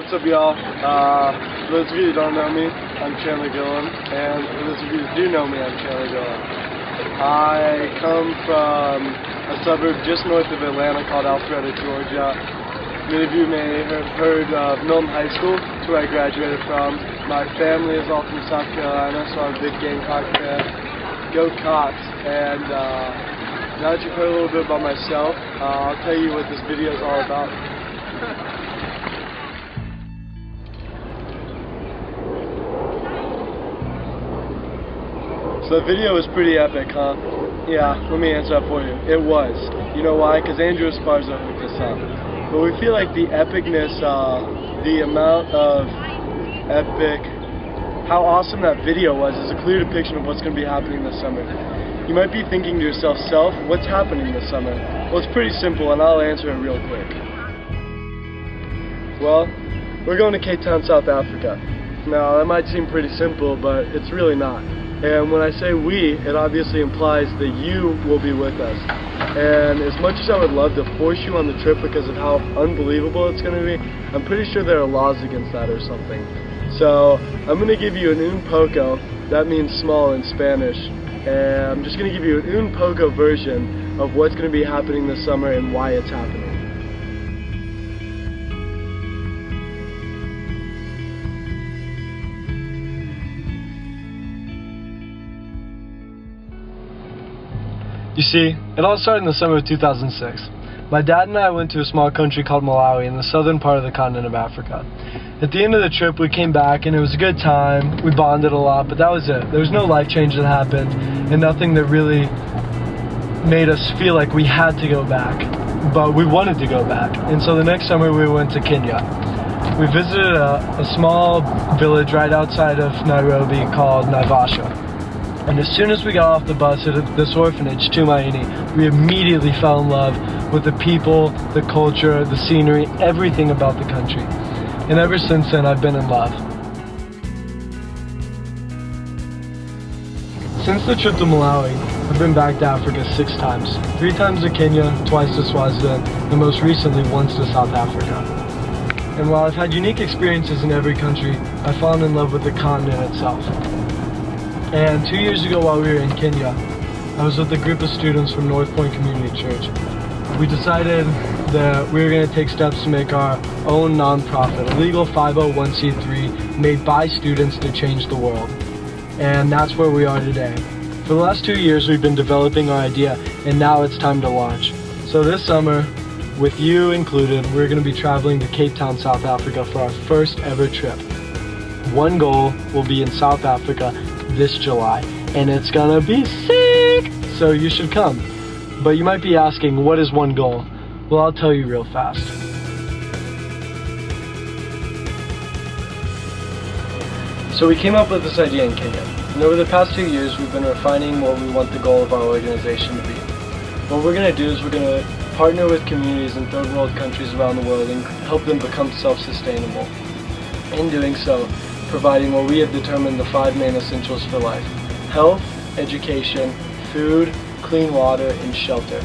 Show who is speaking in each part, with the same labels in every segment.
Speaker 1: What's up, y'all? For those of you who don't know me, I'm Chandler Gillum, and for those of you who do know me, I'm Chandler Gillum. I come from a suburb just north of Atlanta called Alpharetta, Georgia. Many of you may have heard of Milton High School. That's where I graduated from. My family is all from South Carolina, so I'm a big Gamecock fan. Go Cox! And now that you've heard a little bit about myself, I'll tell you what this video is all about. So the video was pretty epic, huh? Yeah, let me answer that for you. It was. You know why? Because Andrew Esparza hooked us up. But we feel like the epicness, the amount of epic, how awesome that video was is a clear depiction of what's going to be happening this summer. You might be thinking to yourself, what's happening this summer? Well, it's pretty simple, and I'll answer it real quick. Well, we're going to Cape Town, South Africa. Now, that might seem pretty simple, but it's really not. And when I say we, it obviously implies that you will be with us. And as much as I would love to force you on the trip because of how unbelievable it's going to be, I'm pretty sure there are laws against that or something. So I'm going to give you an un poco, that means small in Spanish, and I'm just going to give you an un poco version of what's going to be happening this summer and why it's happening. You see, it all started in the summer of 2006. My dad and I went to a small country called Malawi in the southern part of the continent of Africa. At the end of the trip, we came back and it was a good time. We bonded a lot, but that was it. There was no life change that happened and nothing that really made us feel like we had to go back, but we wanted to go back. And so the next summer we went to Kenya. We visited a small village right outside of Nairobi called Naivasha. And as soon as we got off the bus at this orphanage, Tumaini, we immediately fell in love with the people, the culture, the scenery, everything about the country. And ever since then, I've been in love. Since the trip to Malawi, I've been back to Africa 6 times. 3 times to Kenya, twice to Swaziland, and most recently once to South Africa. And while I've had unique experiences in every country, I've fallen in love with the continent itself. And 2 years ago while we were in Kenya, I was with a group of students from North Point Community Church. We decided that we were going to take steps to make our own nonprofit, a legal 501c3 made by students to change the world. And that's where we are today. For the last 2 years we've been developing our idea, and now it's time to launch. So this summer, with you included, we're going to be traveling to Cape Town, South Africa for our first ever trip. OneGoal will be in South Africa this July, and it's gonna be sick! So you should come. But you might be asking, what is OneGoal? Well, I'll tell you real fast. So we came up with this idea in Kenya, and over the past 2 years we've been refining what we want the goal of our organization to be. What we're gonna do is we're gonna partner with communities in third world countries around the world and help them become self-sustainable. In doing so, providing what we have determined the 5 main essentials for life: health, education, food, clean water, and shelter.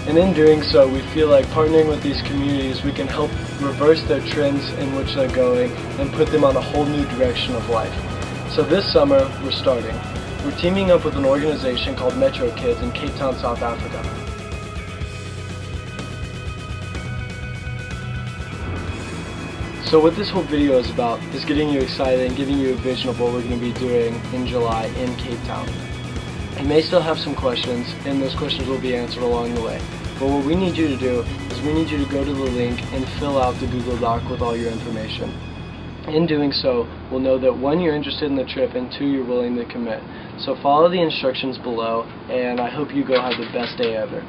Speaker 1: And in doing so, we feel like partnering with these communities, we can help reverse their trends in which they're going and put them on a whole new direction of life. So this summer, we're starting. We're teaming up with an organization called Metro Kids in Cape Town, South Africa. So what this whole video is about is getting you excited and giving you a vision of what we're going to be doing in July in Cape Town. You may still have some questions, and those questions will be answered along the way. But what we need you to do is we need you to go to the link and fill out the Google Doc with all your information. In doing so, we'll know that 1, you're interested in the trip, and 2, you're willing to commit. So follow the instructions below, and I hope you go have the best day ever.